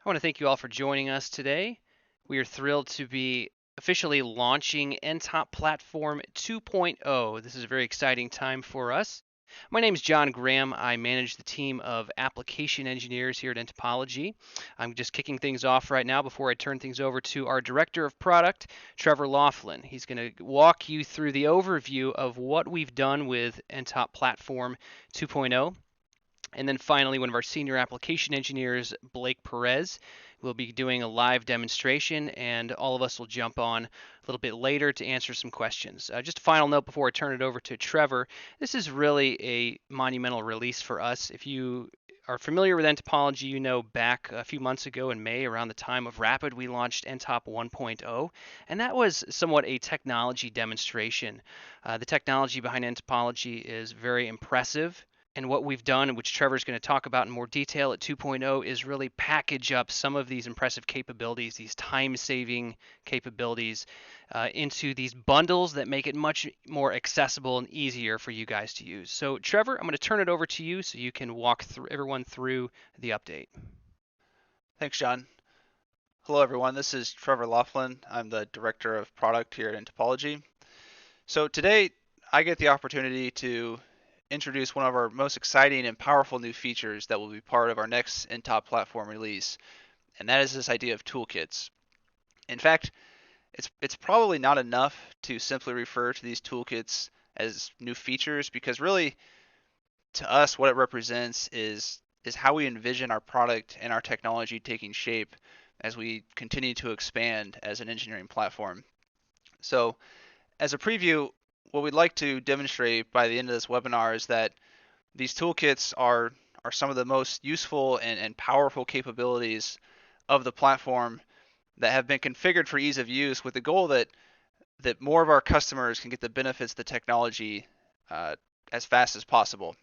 I want to thank you all for joining us today. We are thrilled to be officially launching nTop Platform 2.0. This is a very exciting time for us. My name is John Graham. I manage the team of application engineers here at nTopology. I'm just kicking things off right now before I turn things over to our Director of Product, Trevor Laughlin. He's going to walk you through the overview of what we've done with nTop Platform 2.0. And then finally, one of our senior application engineers, Blake Perez, will be doing a live demonstration, and all of us will jump on a little bit later to answer some questions. Just a final note before I turn it over to Trevor. This is really a monumental release for us. If you are familiar with nTopology, you know back a few months ago in May, around the time of Rapid, we launched nTop 1.0, and that was somewhat a technology demonstration. The technology behind nTopology is very impressive. And what we've done, which Trevor's going to talk about in more detail at 2.0, is really package up some of these impressive capabilities, these time-saving capabilities, into these bundles that make it much more accessible and easier for you guys to use. So, Trevor, I'm going to turn it over to you so you can walk through everyone through the update. Thanks, John. Hello, everyone. This is Trevor Laughlin. I'm the Director of Product here at nTopology. So today, I get the opportunity to introduce one of our most exciting and powerful new features that will be part of our next nTop platform release, and that is this idea of toolkits. In fact, it's probably not enough to simply refer to these toolkits as new features because really, to us, what it represents is how we envision our product and our technology taking shape as we continue to expand as an engineering platform. So, as a preview, what we'd like to demonstrate by the end of this webinar is that these toolkits are some of the most useful and powerful capabilities of the platform that have been configured for ease of use with the goal that more of our customers can get the benefits of the technology as fast as possible.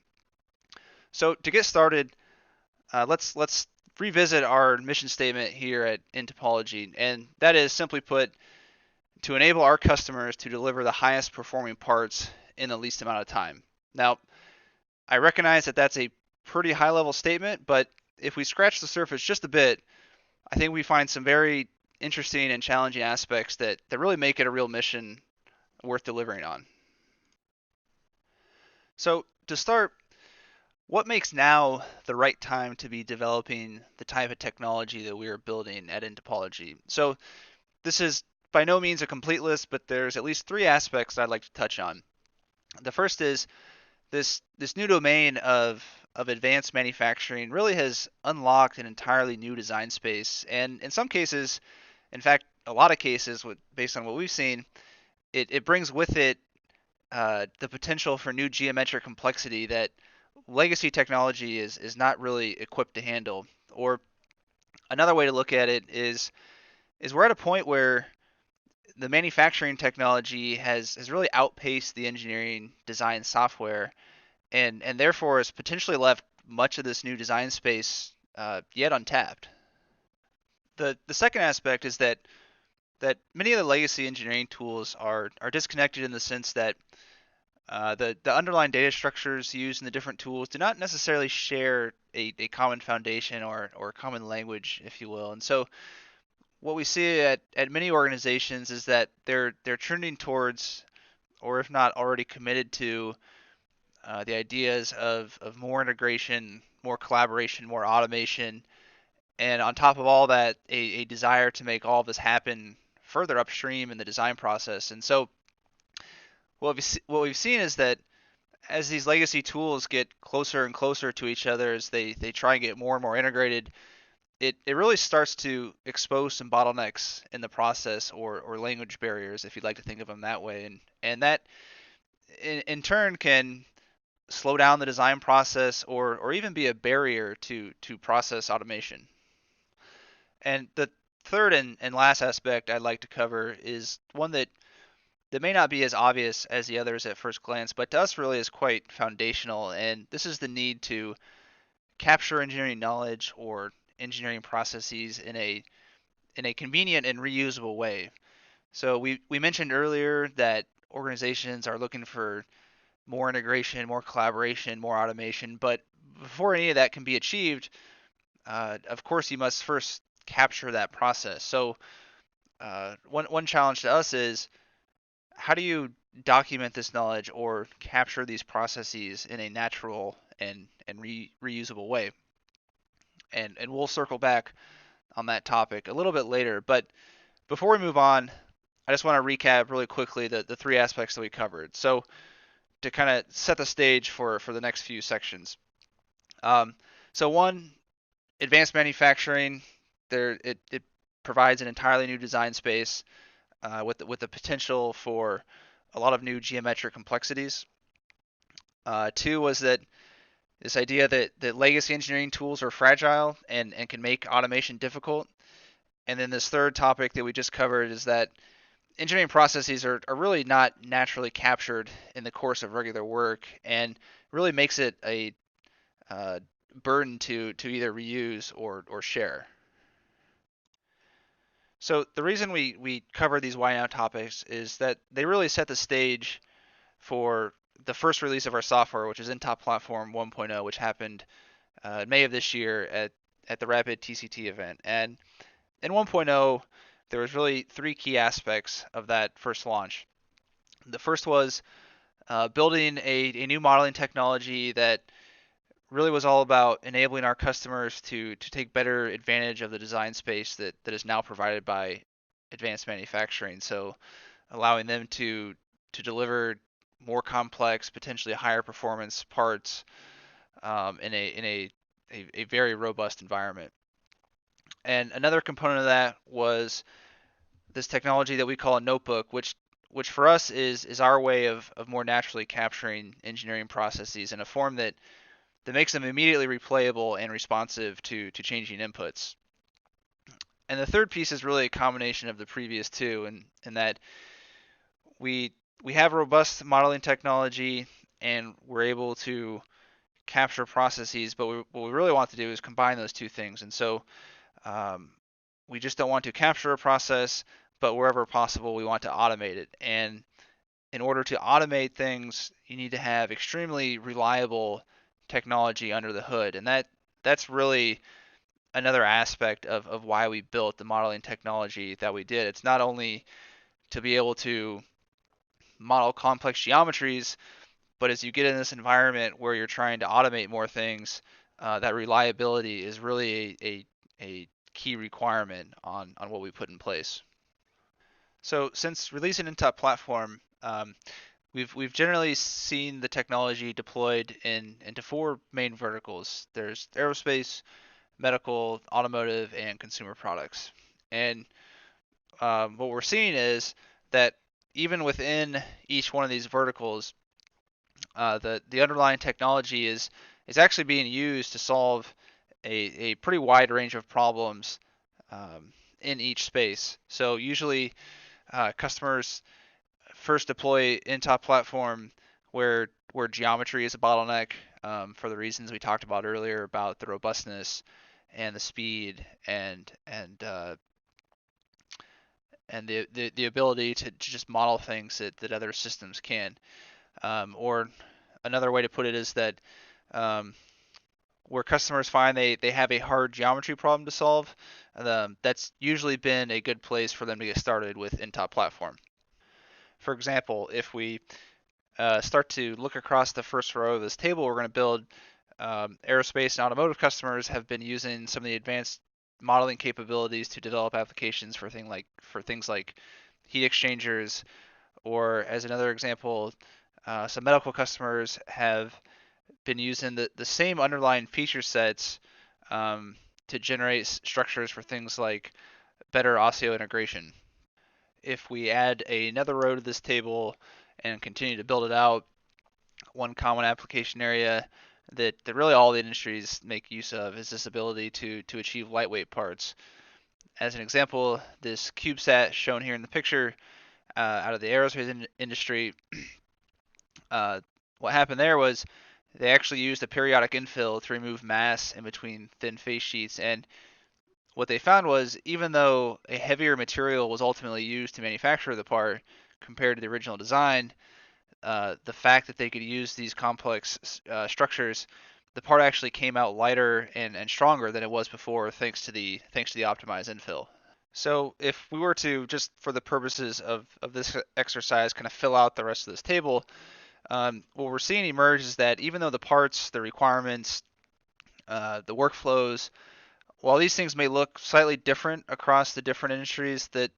So to get started, let's revisit our mission statement here at nTopology, and that is simply put to enable our customers to deliver the highest performing parts in the least amount of time. Now, I recognize that that's a pretty high level statement, but if we scratch the surface just a bit, I think we find some very interesting and challenging aspects that really make it a real mission worth delivering on. So, to start, what makes now the right time to be developing the type of technology that we are building at nTopology? So, this is by no means a complete list, but there's at least three aspects I'd like to touch on. The first is this new domain of advanced manufacturing really has unlocked an entirely new design space, and in some cases, in fact, a lot of cases, based on what we've seen, it brings with it the potential for new geometric complexity that legacy technology is not really equipped to handle. Or another way to look at it is we're at a point where the manufacturing technology has really outpaced the engineering design software, and therefore has potentially left much of this new design space yet untapped. The second aspect is that many of the legacy engineering tools are disconnected in the sense that the underlying data structures used in the different tools do not necessarily share a common foundation or common language, if you will. And so what we see at many organizations is that they're trending towards, or if not already committed to, the ideas of more integration, more collaboration, more automation, and on top of all that, a desire to make all of this happen further upstream in the design process. And so what we've seen is that as these legacy tools get closer and closer to each other, as they try and get more and more integrated, it really starts to expose some bottlenecks in the process, or language barriers, if you'd like to think of them that way. And that in turn can slow down the design process, or even be a barrier to process automation. And the third and last aspect I'd like to cover is one that may not be as obvious as the others at first glance, but to us really is quite foundational. And this is the need to capture engineering knowledge or engineering processes in a convenient and reusable way. So we mentioned earlier that organizations are looking for more integration, more collaboration, more automation, but before any of that can be achieved, of course, you must first capture that process. So one challenge to us is, how do you document this knowledge or capture these processes in a natural and reusable way? And we'll circle back on that topic a little bit later. But before we move on, I just want to recap really quickly the three aspects that we covered. So to kind of set the stage for the next few sections. Um, so one, advanced manufacturing. It provides an entirely new design space with the potential for a lot of new geometric complexities. Two was that this idea that legacy engineering tools are fragile and can make automation difficult. And then this third topic that we just covered is that engineering processes are really not naturally captured in the course of regular work, and really makes it a uh, burden to either reuse or share. So the reason we cover these why now topics is that they really set the stage for the first release of our software, which is nTop Platform 1.0, which happened May of this year at the Rapid TCT event. And in 1.0, there was really three key aspects of that first launch. The first was building a new modeling technology that really was all about enabling our customers to take better advantage of the design space that is now provided by advanced manufacturing. So allowing them to deliver more complex, potentially higher performance parts in a very robust environment. And another component of that was this technology that we call a notebook, which for us is our way of more naturally capturing engineering processes in a form that makes them immediately replayable and responsive to changing inputs. And the third piece is really a combination of the previous two, in that we we have robust modeling technology and we're able to capture processes, but what we really want to do is combine those two things. And so um, we just don't want to capture a process, but wherever possible, we want to automate it. And in order to automate things, you need to have extremely reliable technology under the hood, and that's really another aspect of why we built the modeling technology that we did. It's not only to be able to model complex geometries, but as you get in this environment where you're trying to automate more things, that reliability is really a key requirement on what we put in place. So since releasing nTop platform, we've generally seen the technology deployed into four main verticals. There's aerospace, medical, automotive, and consumer products. And what we're seeing is that even within each one of these verticals, the underlying technology is actually being used to solve a pretty wide range of problems in each space. So usually customers first deploy nTop platform where geometry is a bottleneck, for the reasons we talked about earlier about the robustness and the speed and the ability to just model things that other systems can. Or another way to put it is that um, where customers find they have a hard geometry problem to solve, that's usually been a good place for them to get started with nTop platform. For example, if we start to look across the first row of this table, we're going to build aerospace and automotive customers have been using some of the advanced modeling capabilities to develop applications for things like heat exchangers, or as another example, some medical customers have been using the same underlying feature sets to generate structures for things like better osseointegration. If we add another row to this table and continue to build it out, one common application area that really all the industries make use of is this ability to achieve lightweight parts. As an example, this CubeSat shown here in the picture out of the aerospace industry, uh, what happened there was they actually used a periodic infill to remove mass in between thin face sheets, and what they found was even though a heavier material was ultimately used to manufacture the part compared to the original design, the fact that they could use these complex structures, the part actually came out lighter and stronger than it was before, thanks to the optimized infill. So if we were to, just for the purposes of this exercise, kind of fill out the rest of this table, what we're seeing emerge is that even though the parts, the requirements, the workflows, while these things may look slightly different across the different industries, that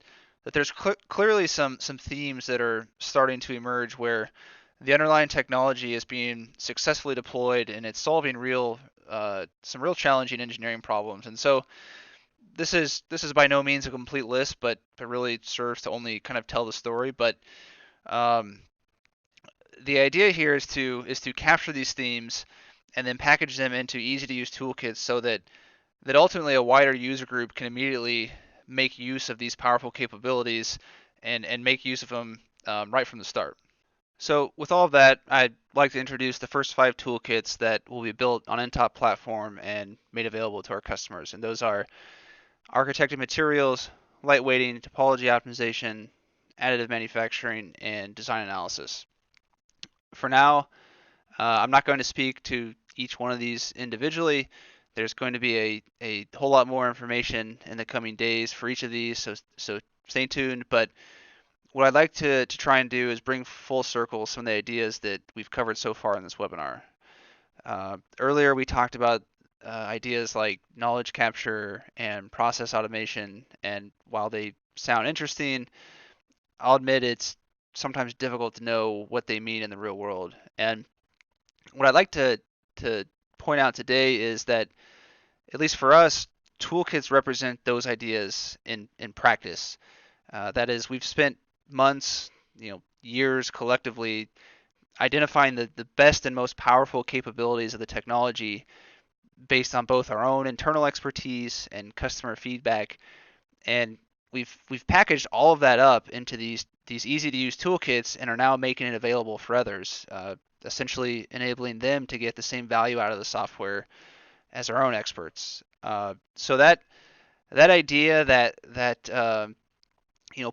there's clearly some themes that are starting to emerge where the underlying technology is being successfully deployed and it's solving some real challenging engineering problems. And so this is by no means a complete list, but it really serves to only kind of tell the story. But um, the idea here is to capture these themes and then package them into easy to use toolkits so that ultimately a wider user group can immediately make use of these powerful capabilities and make use of them right from the start. So with all of that, I'd like to introduce the first 5 toolkits that will be built on nTop platform and made available to our customers. And those are architected materials, lightweighting, topology optimization, additive manufacturing, and design analysis. For now, I'm not going to speak to each one of these individually. There's going to be a whole lot more information in the coming days for each of these, so stay tuned. But what I'd like to try and do is bring full circle some of the ideas that we've covered so far in this webinar. Earlier, we talked about ideas like knowledge capture and process automation, and while they sound interesting, I'll admit it's sometimes difficult to know what they mean in the real world. And what I'd like to point out today is that, at least for us, toolkits represent those ideas in practice. That is, we've spent months, years collectively identifying the best and most powerful capabilities of the technology based on both our own internal expertise and customer feedback, and we've packaged all of that up into these easy to use toolkits and are now making it available for others, essentially enabling them to get the same value out of the software as our own experts. So that idea that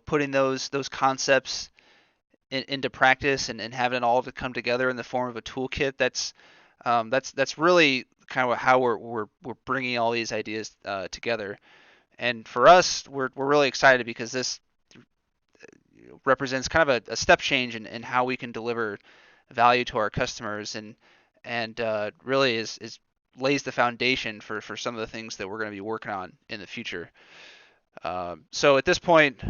putting those concepts into practice and having it all to come together in the form of a toolkit, that's really kind of how we're bringing all these ideas together. And for us, we're really excited because this represents kind of a step change in how we can deliver value to our customers, and really is lays the foundation for some of the things that we're going to be working on in the future. So at this point,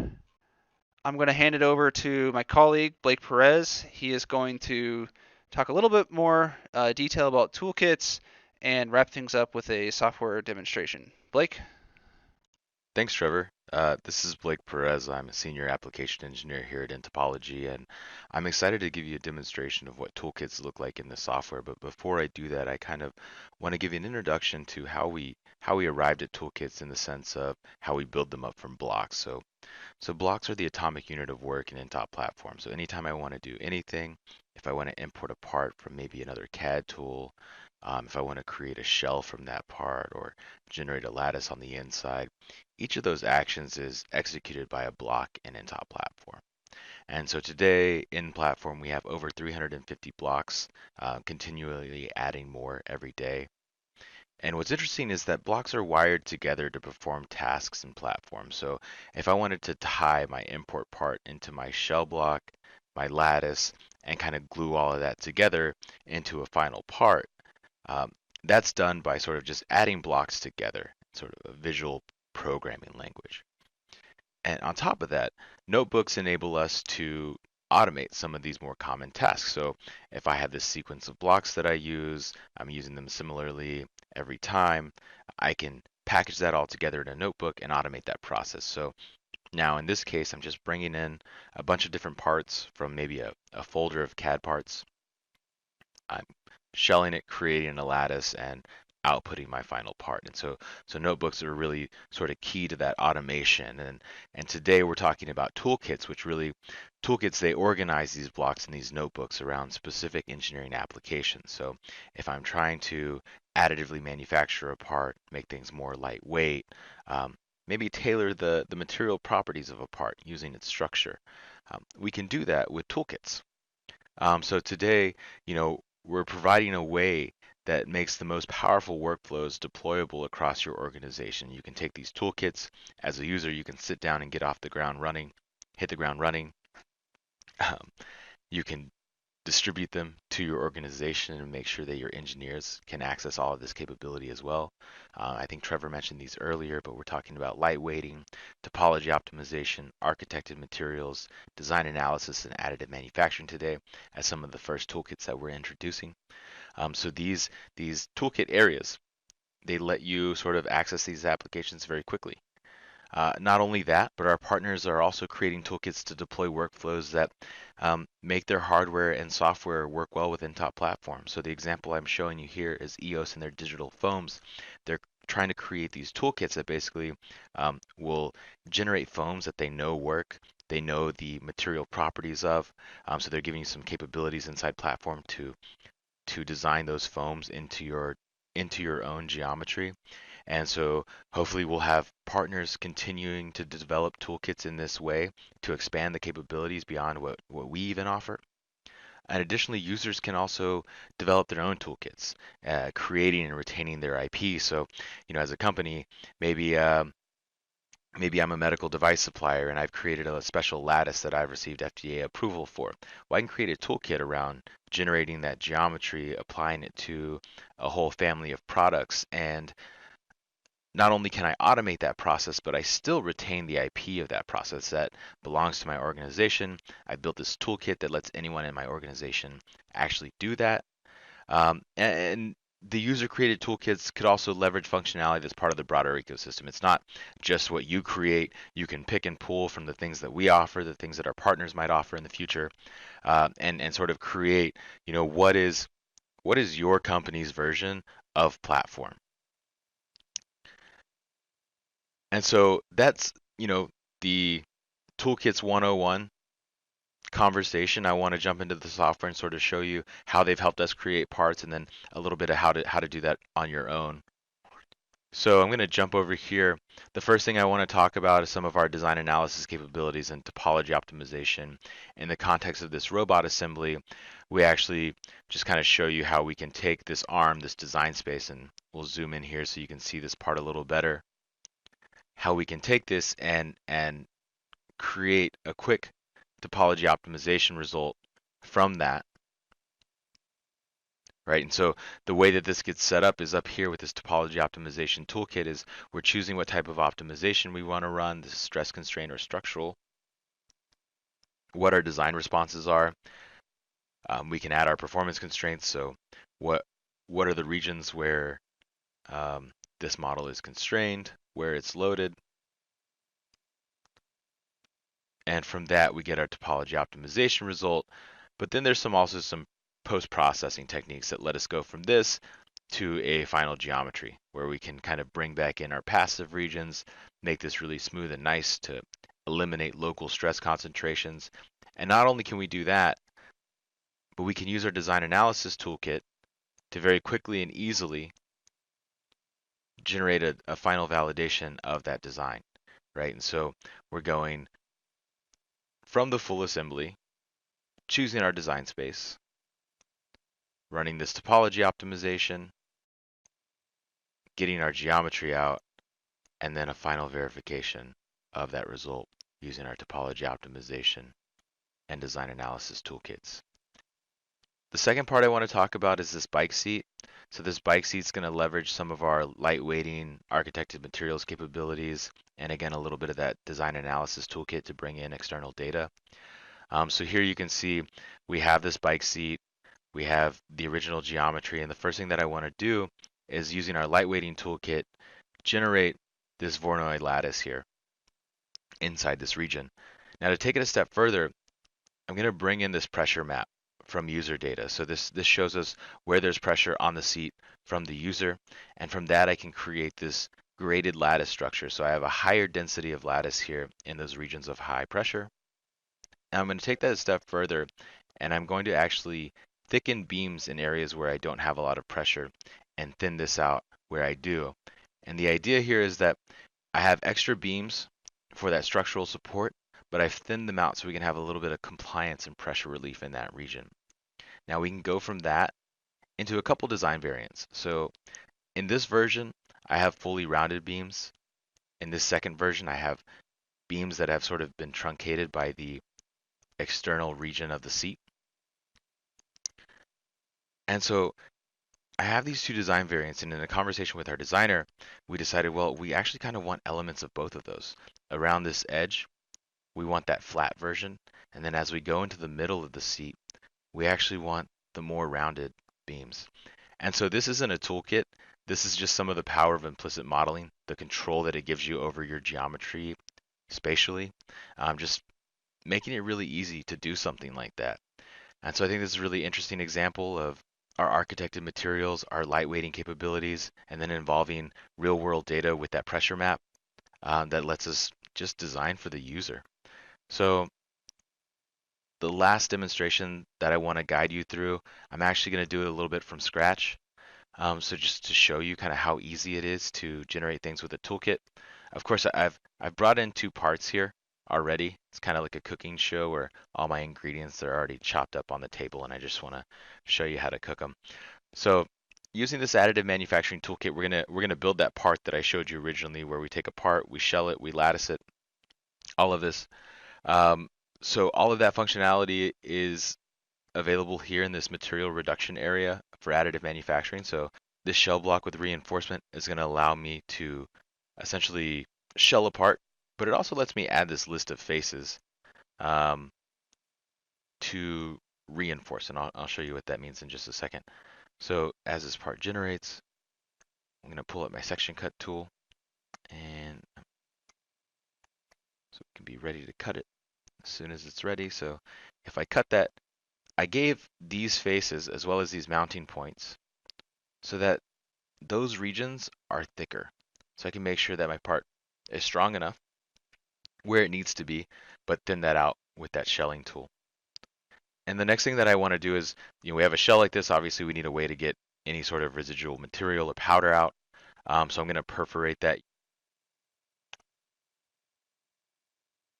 I'm going to hand it over to my colleague, Blake Perez. He is going to talk a little bit more detail about toolkits and wrap things up with a software demonstration. Blake? Thanks, Trevor. This is Blake Perez. I'm a senior application engineer here at nTopology, and I'm excited to give you a demonstration of what toolkits look like in the software. But before I do that, I kind of want to give you an introduction to how we arrived at toolkits in the sense of how we build them up from blocks. So blocks are the atomic unit of work in nTop platform. So anytime I want to do anything, if I want to import a part from maybe another CAD tool, if I want to create a shell from that part or generate a lattice on the inside, each of those actions is executed by a block in nTop platform. And so today in platform, we have over 350 blocks, continually adding more every day. And what's interesting is that blocks are wired together to perform tasks in platform. So if I wanted to tie my import part into my shell block, my lattice, and kind of glue all of that together into a final part, um, that's done by sort of just adding blocks together, sort of a visual programming language. And on top of that, notebooks enable us to automate some of these more common tasks. So if I have this sequence of blocks that I use, I'm using them similarly every time, I can package that all together in a notebook and automate that process. So now in this case, I'm just bringing in a bunch of different parts from maybe a folder of CAD parts. I'm shelling it, creating a lattice, and outputting my final part. And so notebooks are really sort of key to that automation. And today we're talking about toolkits, which really toolkits, they organize these blocks in these notebooks around specific engineering applications. So if I'm trying to additively manufacture a part, make things more lightweight, maybe tailor the material properties of a part using its structure, we can do that with toolkits. So today, we're providing a way that makes the most powerful workflows deployable across your organization. You can take these toolkits. As a user, you can sit down and get off the ground running, hit the ground running. You can distribute them to your organization and make sure that your engineers can access all of this capability as well. I think Trevor mentioned these earlier, but we're talking about lightweighting, topology optimization, architected materials, design analysis, and additive manufacturing today as some of the first toolkits that we're introducing. So these toolkit areas, they let you sort of access these applications very quickly. Not only that, but our partners are also creating toolkits to deploy workflows that make their hardware and software work well with nTop platforms. So the example I'm showing you here is EOS and their digital foams. They're trying to create these toolkits that basically will generate foams that they know work. They know the material properties of. So they're giving you some capabilities inside platform to design those foams into your own geometry. And so hopefully we'll have partners continuing to develop toolkits in this way to expand the capabilities beyond what we even offer. And additionally, users can also develop their own toolkits, creating and retaining their IP. So, as a company, maybe maybe I'm a medical device supplier and I've created a special lattice that I've received FDA approval for. Well, I can create a toolkit around generating that geometry, applying it to a whole family of products, and not only can I automate that process, but I still retain the IP of that process that belongs to my organization. I built this toolkit that lets anyone in my organization actually do that. And the user-created toolkits could also leverage functionality that's part of the broader ecosystem. It's not just what you create. You can pick and pull from the things that we offer, the things that our partners might offer in the future, and sort of create, what is your company's version of platform. And so that's, the Toolkits 101 conversation. I want to jump into the software and sort of show you how they've helped us create parts and then a little bit of how to do that on your own. So I'm going to jump over here. The first thing I want to talk about is some of our design analysis capabilities and topology optimization. In the context of this robot assembly, we actually just kind of show you how we can take this arm, this design space, and we'll zoom in here so you can see this part a little better. How we can take this and create a quick topology optimization result from that, right? And so the way that this gets set up is up here with this topology optimization toolkit is we're choosing what type of optimization we want to run, this is stress constraint or structural, what our design responses are. We can add our performance constraints. So what are the regions where this model is constrained, where it's loaded, and from that we get our topology optimization result. But then there's also some post-processing techniques that let us go from this to a final geometry where we can kind of bring back in our passive regions, make this really smooth and nice to eliminate local stress concentrations. And not only can we do that, but we can use our design analysis toolkit to very quickly and easily generate a final validation of that design, right? And so we're going from the full assembly, choosing our design space, running this topology optimization, getting our geometry out, and then a final verification of that result using our topology optimization and design analysis toolkits. The second part I want to talk about is this bike seat. So this bike seat is going to leverage some of our lightweighting, architected materials capabilities, and again, a little bit of that design analysis toolkit to bring in external data. So here you can see we have this bike seat, we have the original geometry, and the first thing that I want to do is using our lightweighting toolkit, generate this Voronoi lattice here inside this region. Now to take it a step further, I'm going to bring in this pressure map from user data. So this shows us where there's pressure on the seat from the user, and from that I can create this graded lattice structure. So I have a higher density of lattice here in those regions of high pressure. Now I'm going to take that a step further, and I'm going to actually thicken beams in areas where I don't have a lot of pressure and thin this out where I do. And the idea here is that I have extra beams for that structural support, but I've thinned them out so we can have a little bit of compliance and pressure relief in that region. Now we can go from that into a couple design variants. So in this version, I have fully rounded beams. In this second version, I have beams that have sort of been truncated by the external region of the seat. And so I have these two design variants, and in a conversation with our designer, we decided, well, we actually kind of want elements of both of those. Around this edge, we want that flat version, and then as we go into the middle of the seat, we actually want the more rounded beams. And so this isn't a toolkit. This is just some of the power of implicit modeling, the control that it gives you over your geometry spatially, just making it really easy to do something like that. And so I think this is a really interesting example of our architected materials, our lightweighting capabilities, and then involving real world data with that pressure map that lets us just design for the user. So the last demonstration that I want to guide you through, I'm actually going to do it a little bit from scratch. So just to show you kind of how easy it is to generate things with a toolkit. Of course, I've brought in two parts here already. It's kind of like a cooking show where all my ingredients are already chopped up on the table, and I just want to show you how to cook them. So using this additive manufacturing toolkit, we're gonna build that part that I showed you originally, where we take a part, we shell it, we lattice it, all of this. Um, so all of that functionality is available here in this material reduction area for additive manufacturing. So this shell block with reinforcement is going to allow me to essentially shell apart, but it also lets me add this list of faces um, to reinforce, and I'll show you what that means in just a second. So as this part generates, I'm going to pull up my section cut tool, and so we can be ready to cut it as soon as it's ready. So if I cut that, I gave these faces as well as these mounting points so that those regions are thicker. So I can make sure that my part is strong enough where it needs to be, but thin that out with that shelling tool. And the next thing that I want to do is, we have a shell like this. Obviously, we need a way to get any sort of residual material or powder out. So I'm going to perforate that.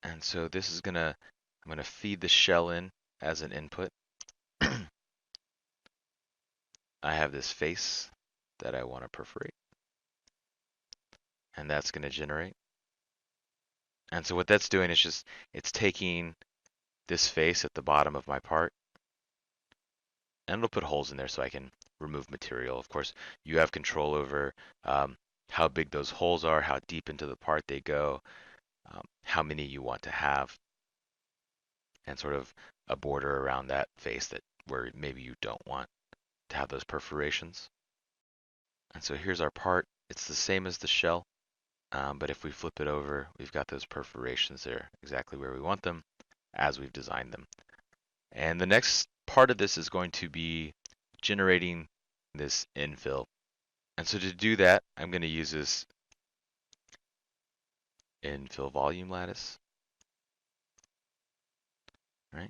And so this is I'm going to feed the shell in as an input. I have this face that I want to perforate, and that's going to generate. And so what that's doing is it's taking this face at the bottom of my part, and it'll put holes in there so I can remove material. Of course, you have control over how big those holes are, how deep into the part they go, how many you want to have, and sort of a border around that face that where maybe you don't want to have those perforations. And so here's our part. It's the same as the shell, but if we flip it over, we've got those perforations there exactly where we want them as we've designed them. And the next part of this is going to be generating this infill. And so to do that, I'm going to use this infill volume lattice. Right?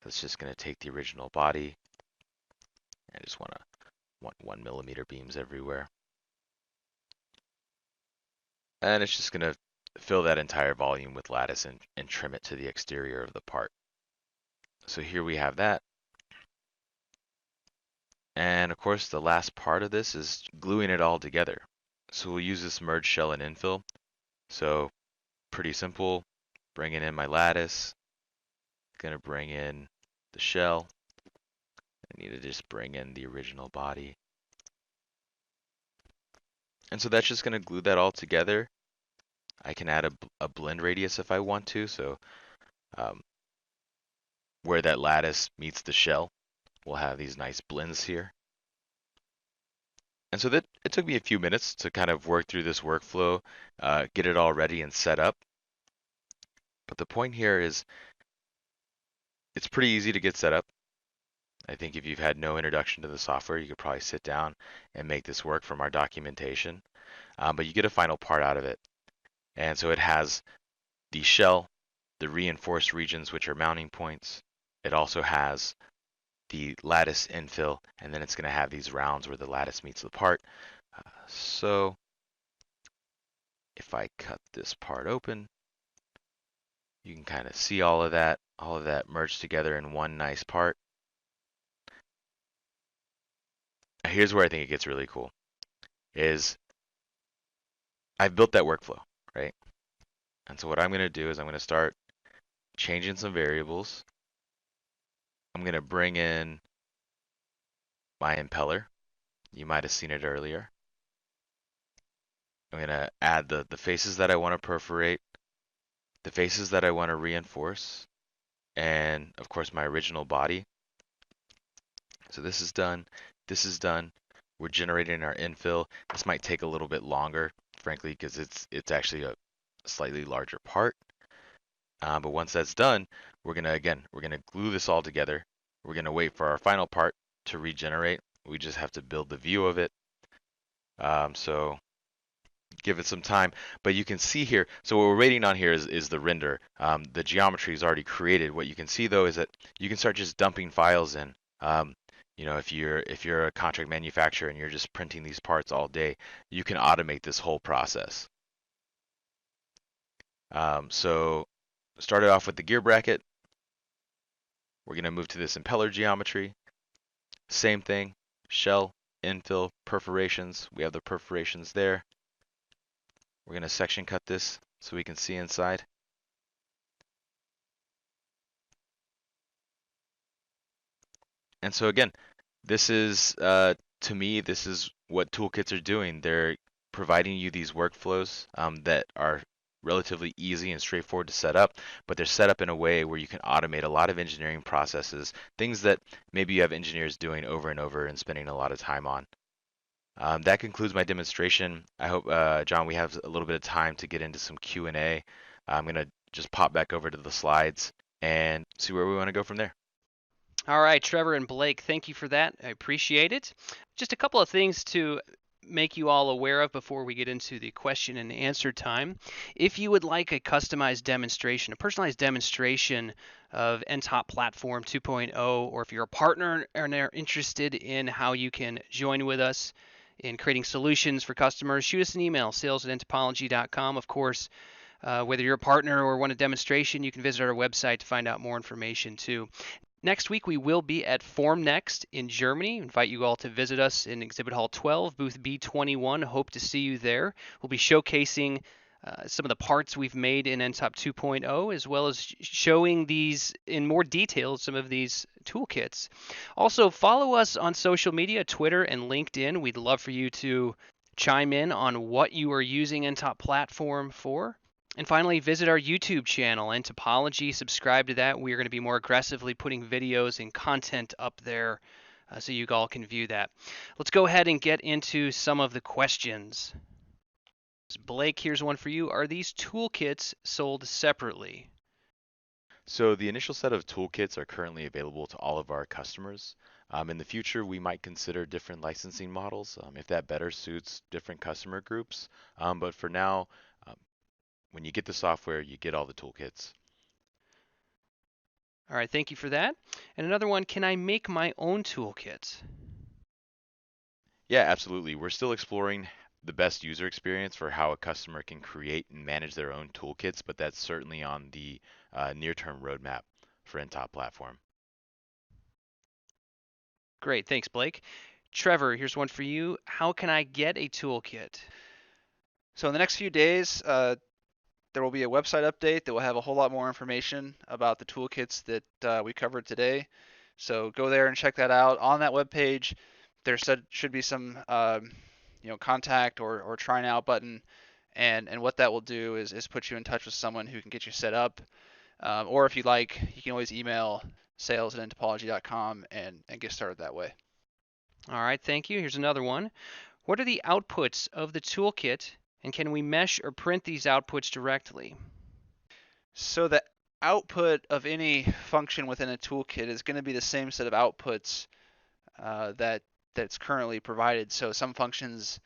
That's just going to take the original body. I just want 1 millimeter beams everywhere. And it's just going to fill that entire volume with lattice and trim it to the exterior of the part. So here we have that. And of course, the last part of this is gluing it all together. So we'll use this merge shell and infill. So pretty simple. Bringing in my lattice. Gonna bring in the shell. I need to just bring in the original body. And so that's just gonna glue that all together. I can add a blend radius if I want to. So where that lattice meets the shell, we'll have these nice blends here. And so that it took me a few minutes to kind of work through this workflow, get it all ready and set up. But the point here is it's pretty easy to get set up. I think if you've had no introduction to the software, you could probably sit down and make this work from our documentation. But you get a final part out of it. And so it has the shell, the reinforced regions, which are mounting points. It also has the lattice infill, and then it's going to have these rounds where the lattice meets the part. So if I cut this part open, you can kind of see all of that merged together in one nice part. Here's where I think it gets really cool, is I've built that workflow, right? And so what I'm going to do is I'm going to start changing some variables. I'm going to bring in my impeller. You might have seen it earlier. I'm going to add the faces that I want to perforate, the faces that I want to reinforce, and of course my original body. So this is done. This is done. We're generating our infill. This might take a little bit longer, frankly, because it's actually a slightly larger part. But once that's done, we're gonna glue this all together. We're gonna wait for our final part to regenerate. We just have to build the view of it. So give it some time. But you can see here, so what we're waiting on here is the render. The geometry is already created. What you can see though is that you can start just dumping files in. If you're a contract manufacturer and you're just printing these parts all day, you can automate this whole process. So started off with the gear bracket. We're going to move to this impeller geometry. Same thing, shell, infill, perforations. We have the perforations there. We're going to section cut this so we can see inside. And so again, this is, to me, this is what toolkits are doing. They're providing you these workflows that are relatively easy and straightforward to set up, but they're set up in a way where you can automate a lot of engineering processes, things that maybe you have engineers doing over and over and spending a lot of time on. That concludes my demonstration. I hope, John, we have a little bit of time to get into some Q&A. I'm going to just pop back over to the slides and see where we want to go from there. All right, Trevor and Blake, thank you for that. I appreciate it. Just a couple of things to make you all aware of before we get into the question and answer time. If you would like a customized demonstration, a personalized demonstration of nTop Platform 2.0, or if you're a partner and are interested in how you can join with us in creating solutions for customers, shoot us an email, sales@ntopology.com. Of course, whether you're a partner or want a demonstration, you can visit our website to find out more information too. Next week, we will be at Formnext in Germany. I invite you all to visit us in Exhibit Hall 12, booth B21. Hope to see you there. We'll be showcasing some of the parts we've made in nTop 2.0, as well as showing these in more detail, some of these toolkits. Also, follow us on social media, Twitter and LinkedIn. We'd love for you to chime in on what you are using nTop platform for. And finally, visit our YouTube channel, nTopology. Subscribe to that. We are going to be more aggressively putting videos and content up there so you all can view that. Let's go ahead and get into some of the questions. Blake, here's one for you. Are these toolkits sold separately? So the initial set of toolkits are currently available to all of our customers. In the future, we might consider different licensing models if that better suits different customer groups. But for now, um, when you get the software, you get all the toolkits. All right, thank you for that. And another one, can I make my own toolkits? Yeah, absolutely. We're still exploring the best user experience for how a customer can create and manage their own toolkits, but that's certainly on the near-term roadmap for nTop platform. Great, thanks, Blake. Trevor, here's one for you. How can I get a toolkit? So in the next few days, there will be a website update that will have a whole lot more information about the toolkits that we covered today. So go there and check that out. On that webpage, there should be some contact or try now button, and what that will do is put you in touch with someone who can get you set up. Or if you'd like, you can always email sales@ntopology.com and get started that way. All right, thank you. Here's another one. What are the outputs of the toolkit, and can we mesh or print these outputs directly? So the output of any function within a toolkit is going to be the same set of outputs that's currently provided. So some functions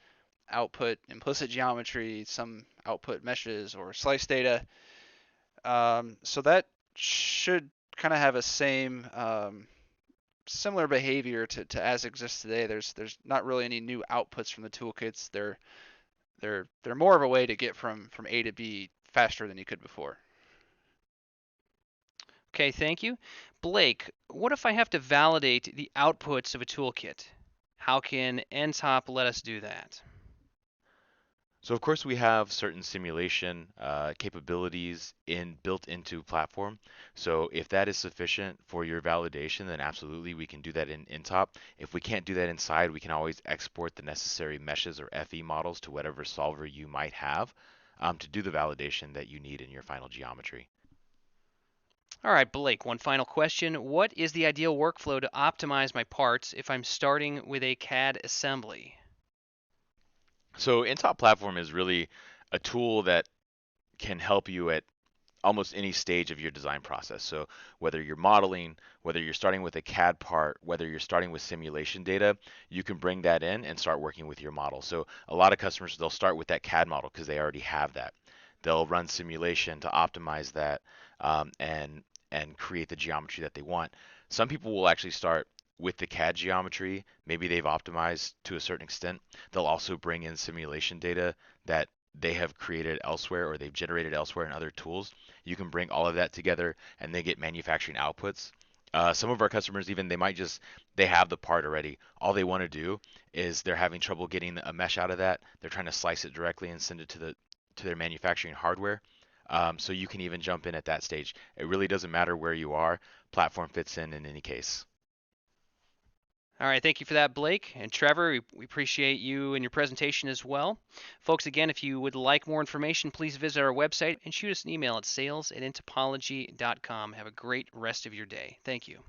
output implicit geometry, some output meshes or slice data. So that should kind of have a same similar behavior to as exists today. There's not really any new outputs from the toolkits. They're more of a way to get from A to B faster than you could before. Okay, thank you. Blake, what if I have to validate the outputs of a toolkit? How can nTop let us do that? So of course we have certain simulation capabilities built into platform. So if that is sufficient for your validation, then absolutely we can do that in nTop. If we can't do that inside, we can always export the necessary meshes or FE models to whatever solver you might have to do the validation that you need in your final geometry. All right, Blake, one final question. What is the ideal workflow to optimize my parts if I'm starting with a CAD assembly? So nTop platform is really a tool that can help you at almost any stage of your design process. So whether you're modeling, whether you're starting with a CAD part, whether you're starting with simulation data, you can bring that in and start working with your model. So a lot of customers, they'll start with that CAD model because they already have that. They'll run simulation to optimize that and create the geometry that they want. Some people will actually start with the CAD geometry. Maybe they've optimized to a certain extent. They'll also bring in simulation data that they have created elsewhere or they've generated elsewhere in other tools. You can bring all of that together and they get manufacturing outputs. Some of our customers even they have the part already. All they want to do is they're having trouble getting a mesh out of that. They're trying to slice it directly and send it to their manufacturing hardware. So you can even jump in at that stage. It really doesn't matter where you are. Platform fits in any case. All right, thank you for that, Blake. And Trevor, we appreciate you and your presentation as well. Folks, again, if you would like more information, please visit our website and shoot us an email at sales@ntopology.com. Have a great rest of your day. Thank you.